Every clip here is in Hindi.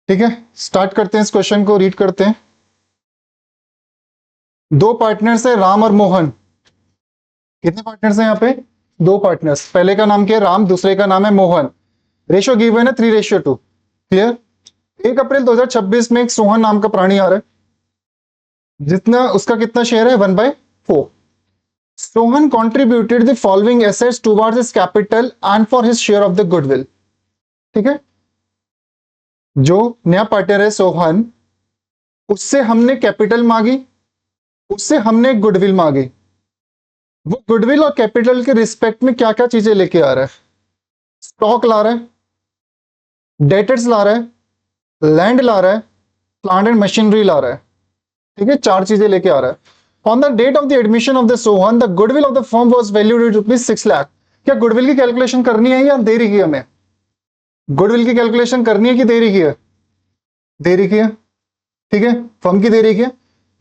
ठीक है, स्टार्ट करते हैं, इस क्वेश्चन को रीड करते हैं। दो पार्टनर्स है राम और मोहन। कितने पार्टनर्स हैं यहाँ पे? दो पार्टनर्स। पहले का नाम क्या है? राम, दूसरे का नाम है मोहन। रेशियो गिवन है 3:2। क्लियर? 1 अप्रैल 2026 में एक सोहन नाम का प्राणी आ रहा है, जितना उसका कितना शेयर है? 1/4। Sohan contributed the following assets towards his capital and for his share of the goodwill। ठीक है, जो नया पार्टनर है सोहन, उससे हमने कैपिटल मांगी, उससे हमने गुडविल मांगी। वो गुडविल और कैपिटल के रिस्पेक्ट में क्या क्या चीजें लेके आ रहा है? स्टॉक ला रहा है, डेटर्स ला रहा है, लैंड ला रहा है, प्लांट एंड मशीनरी ला रहा है। ठीक है, चार चीजें लेके आ रहा है। On the date of the admission of the Sohan the goodwill of the firm was valued at ₹6 lakh. क्या गुडविल की कैलकुलेशन करनी है या दे रही है? हमें गुडविल की कैलकुलेशन करनी है कि दे रही है? दे रही है। ठीक है, फर्म की दे रही है।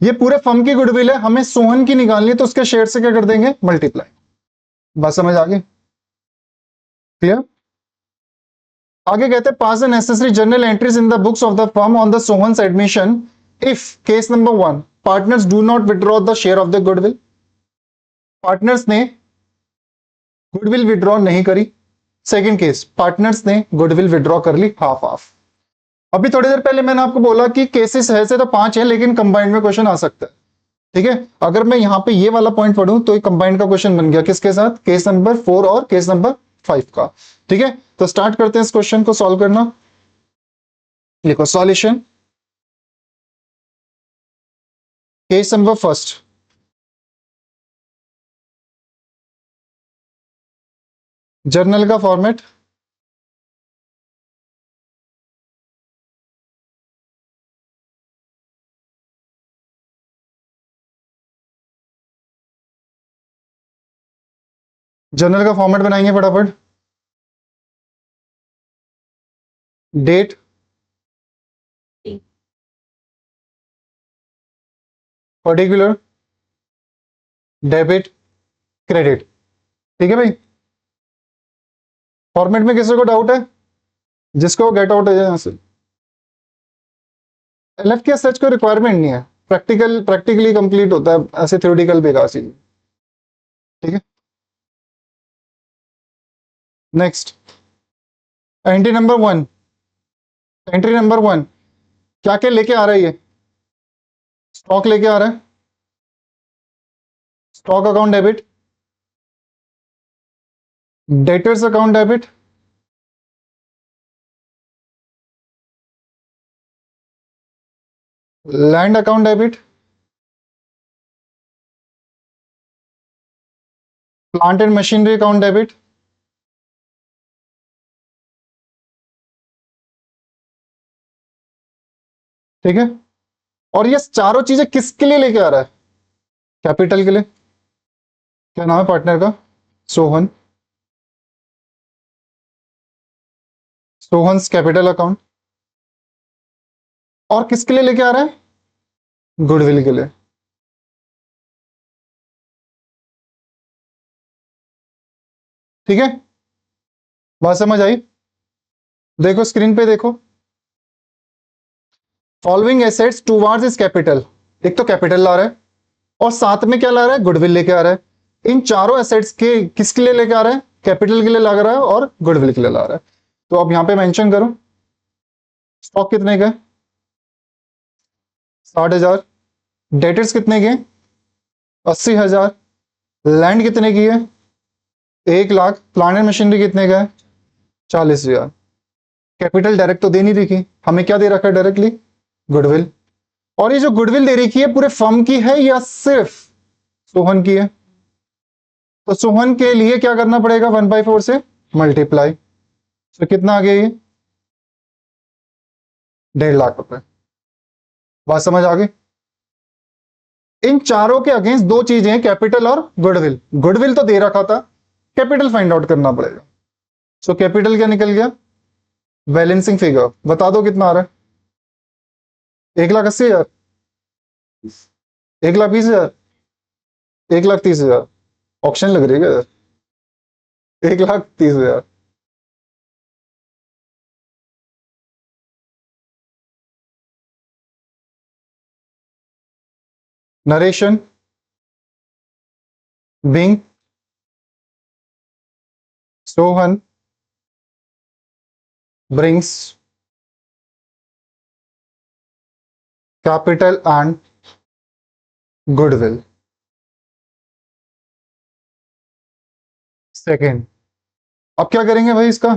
ये पूरे फर्म की गुडविल है, हमें सोहन की निकालनी है, तो उसके शेयर से क्या कर देंगे? मल्टीप्लाई। बात समझ आ गई? क्लियर? आगे कहते हैं pass the necessary journal entries in the books of the firm on the Sohan's admission if case number 1 partners do not withdraw the share of the goodwill. Partners ने गुडविल विड्रॉ नहीं करी। सेकंड केस, पार्टनर्स ने गुडविल विड्रॉ कर ली हाफ हाफ। अभी थोड़ी देर पहले मैंने आपको बोला कि केसेस है से तो 5 है, लेकिन कंबाइंड में क्वेश्चन आ सकता है। ठीक है, अगर मैं यहां पे ये वाला पॉइंट पढ़ूं तो एक कंबाइंड का क्वेश्चन बन गया, किसके साथ? केस नंबर 4 और केस नंबर 5 का। ठीक है, तो स्टार्ट करते हैं इस क्वेश्चन को सॉल्व करना। लिखो solution. Case number first, journal का फॉर्मेट। जर्नल का फॉर्मेट बनाएंगे फटाफट। Date, particular, debit, credit. ठीक है भाई, फॉर्मेट में किसी को डाउट है? जिसको गेट आउट है यहां से। एलएफ के सच को रिक्वायरमेंट नहीं है, प्रैक्टिकली कंप्लीट होता है, ऐसे थ्योरेटिकल बेकार चीज। ठीक है, next. Entry number 1। Entry number 1 क्या क्या लेके आ रहा है? ये स्टॉक लेके आ रहा है, stock account debit, debtors account debit, land account debit, plant and machinery account debit, ठीक है। और ये चारों चीजें किसके लिए लेके आ रहा है? कैपिटल के लिए। क्या नाम है पार्टनर का? सोहन। Sohan's capital account. और किसके लिए लेके आ रहा है? गुडविल के लिए। ठीक है, बात समझ आई? देखो स्क्रीन पे देखो, following assets towards is capital. एक तो कैपिटल ला रहा है और साथ में क्या ला रहा है? गुडविल लेके आ रहा है। इन चारों एसेट्स के किसके लिए लेके आ रहा है? कैपिटल के लिए ला रहा है और गुडविल के लिए ला रहा है। तो अब यहां पे मेंशन करो, स्टॉक कितने का है? 60,000। डेटर्स कितने के हैं? 80,000। लैंड कितने की है? 1 लाख। प्लांट एंड मशीनरी कितने का है? 40,000। कैपिटल डायरेक्ट तो दे नहीं रखी, हमें क्या दे रखा है डायरेक्टली? गुडविल। और ये जो गुडविल दे रखी है पूरे फर्म की है या सिर्फ सोहन की है? तो सोहन के लिए क्या करना पड़ेगा? 1/4 से मल्टीप्लाई। तो कितना आ गया ये? 1.5 लाख रुपए। बात समझ आ गई? इन चारों के अगेंस्ट दो चीजें हैं, कैपिटल और गुडविल। गुडविल तो दे रखा था, कैपिटल फाइंड आउट करना पड़ेगा। सो कैपिटल क्या निकल गया? बैलेंसिंग फिगर बता दो कितना आ रहा है? 1,80,000, 1,20,000, 1,30,000। ऑप्शन लग रही है क्या? 1,30,000। Narration, being, Sohan, brings, capital and goodwill. Second. अब क्या करेंगे भाई इसका?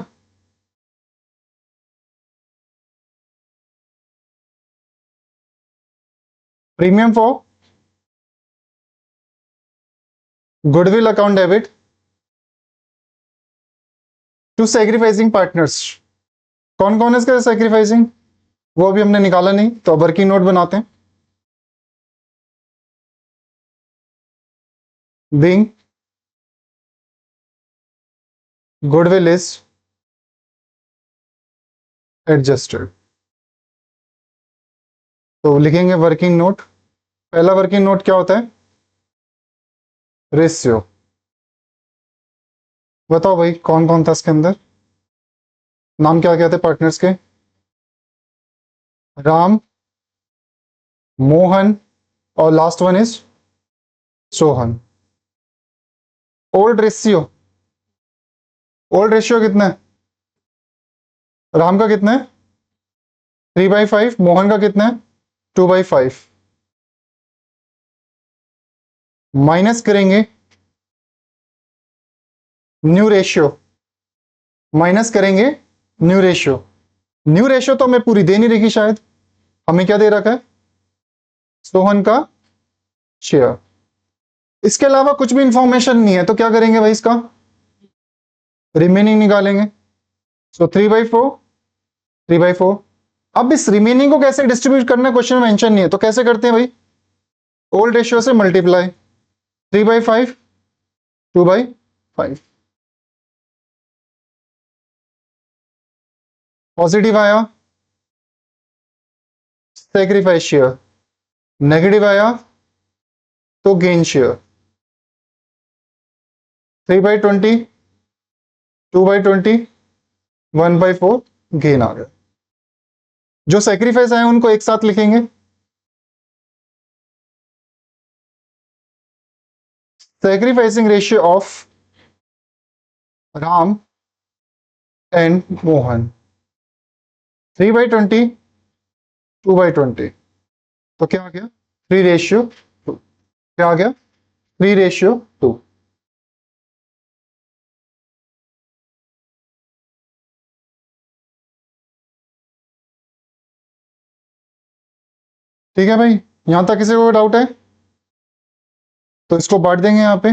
Premium for goodwill account debit to sacrificing partners. कौन कौन है इसका सेक्रीफाइसिंग? वो अभी हमने निकाला नहीं, तो वर्किंग नोट बनाते हैं। Being goodwill is adjusted. तो लिखेंगे वर्किंग नोट। पहला वर्किंग नोट क्या होता है? रेशियो। बताओ भाई कौन कौन था इसके अंदर? नाम क्या क्या थे पार्टनर्स के? राम, मोहन, और last one is Sohan. Old ratio. Old ratio कितना है? राम का कितना है? 3/5। मोहन का कितना है? 2/5। माइनस करेंगे न्यू रेशियो। माइनस करेंगे न्यू रेशियो। न्यू रेशियो तो हमें पूरी दे नहीं रखी शायद। हमें क्या दे रखा है? सोहन का शेयर। इसके अलावा कुछ भी इंफॉर्मेशन नहीं है, तो क्या करेंगे भाई? इसका रिमेनिंग निकालेंगे। सो 3/4, 3/4। अब इस रिमेनिंग को कैसे डिस्ट्रीब्यूट करना है क्वेश्चन में मेंशन नहीं है, तो कैसे करते हैं भाई? ओल्ड रेशियो से मल्टीप्लाई। 3/5, 2/5। पॉजिटिव आया सेक्रीफाइस शेयर, नेगेटिव आया तो गेन शेयर। 3/20, 2/20, 1/4 गेन आ गया। जो सेक्रीफाइस आए उनको एक साथ लिखेंगे। Sacrificing ratio of Ram and Mohan, 3/20, 2/20। तो क्या आ गया? 3/2। क्या आ गया? 3/2। ठीक है भाई, यहां तक किसी को डाउट है? तो इसको बांट देंगे यहां पे।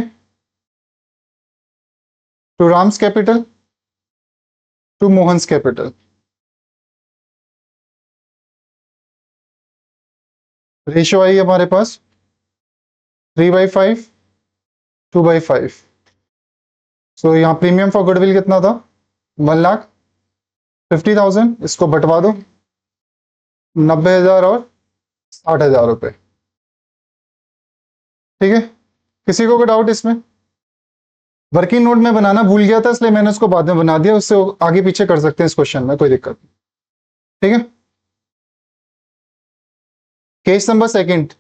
To Ram's capital, to Mohan's capital. Ratio आई हमारे पास 3/5, 2/5। सो यहाँ प्रीमियम फॉर गुडविल कितना था? 1,50,000। इसको बंटवा दो, 90,000 और 60,000 रुपए। ठीक है, किसी को कोई डाउट इसमें? वर्किंग नोट में बनाना भूल गया था, इसलिए मैंने उसको बाद में बना दिया। उससे आगे पीछे कर सकते हैं इस क्वेश्चन में, कोई दिक्कत नहीं। ठीक है, केस नंबर सेकंड।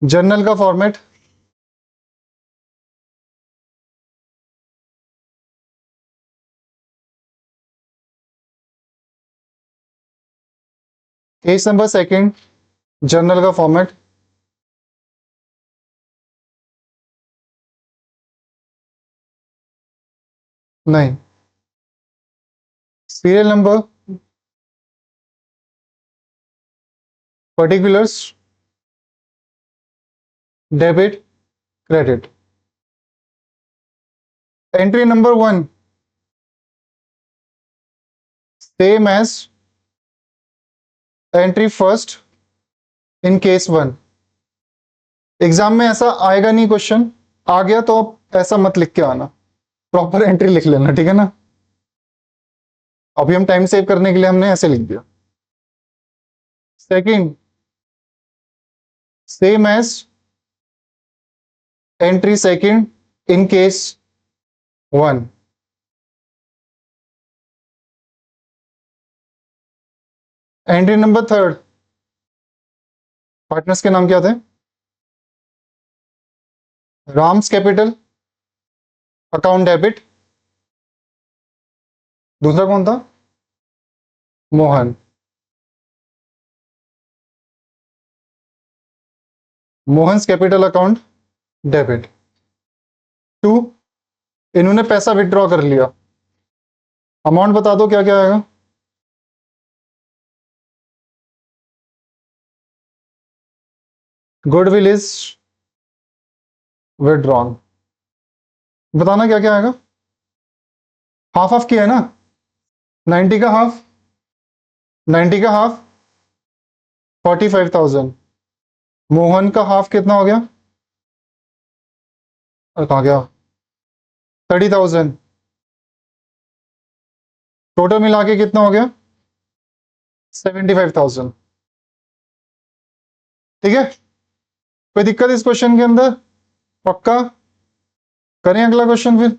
जर्नल का format. Case number second, journal का फॉर्मेट। नहीं, serial number, particulars, debit, credit. Entry number 1 same as entry first in case 1। Exam में ऐसा आएगा नहीं क्वेश्चन, आ गया तो आप ऐसा मत लिख के आना, प्रॉपर एंट्री लिख लेना। ठीक है ना? अभी हम टाइम सेव करने के लिए हमने ऐसे लिख दिया। Second, same as entry second in case 1। Entry number third, partners के नाम क्या थे? राम्स कैपिटल अकाउंट डेबिट, दूसरा कौन था? Mohan. Mohan's capital account debit. To, इन्होंने पैसा विड्रॉ कर लिया, अमाउंट बता दो क्या क्या आएगा? गुडविल इज विड्रॉन, बताना क्या क्या आएगा? हाफ ऑफ किया है ना, 90 का हाफ, 90 का हाफ 45,000, मोहन का हाफ कितना हो गया? अरे कहाँ गया? 30,000, टोटल मिला के कितना हो गया? 75,000। ठीक है, कोई दिक्कत इस क्वेश्चन के अंदर? पक्का? करें अगला क्वेश्चन फिर?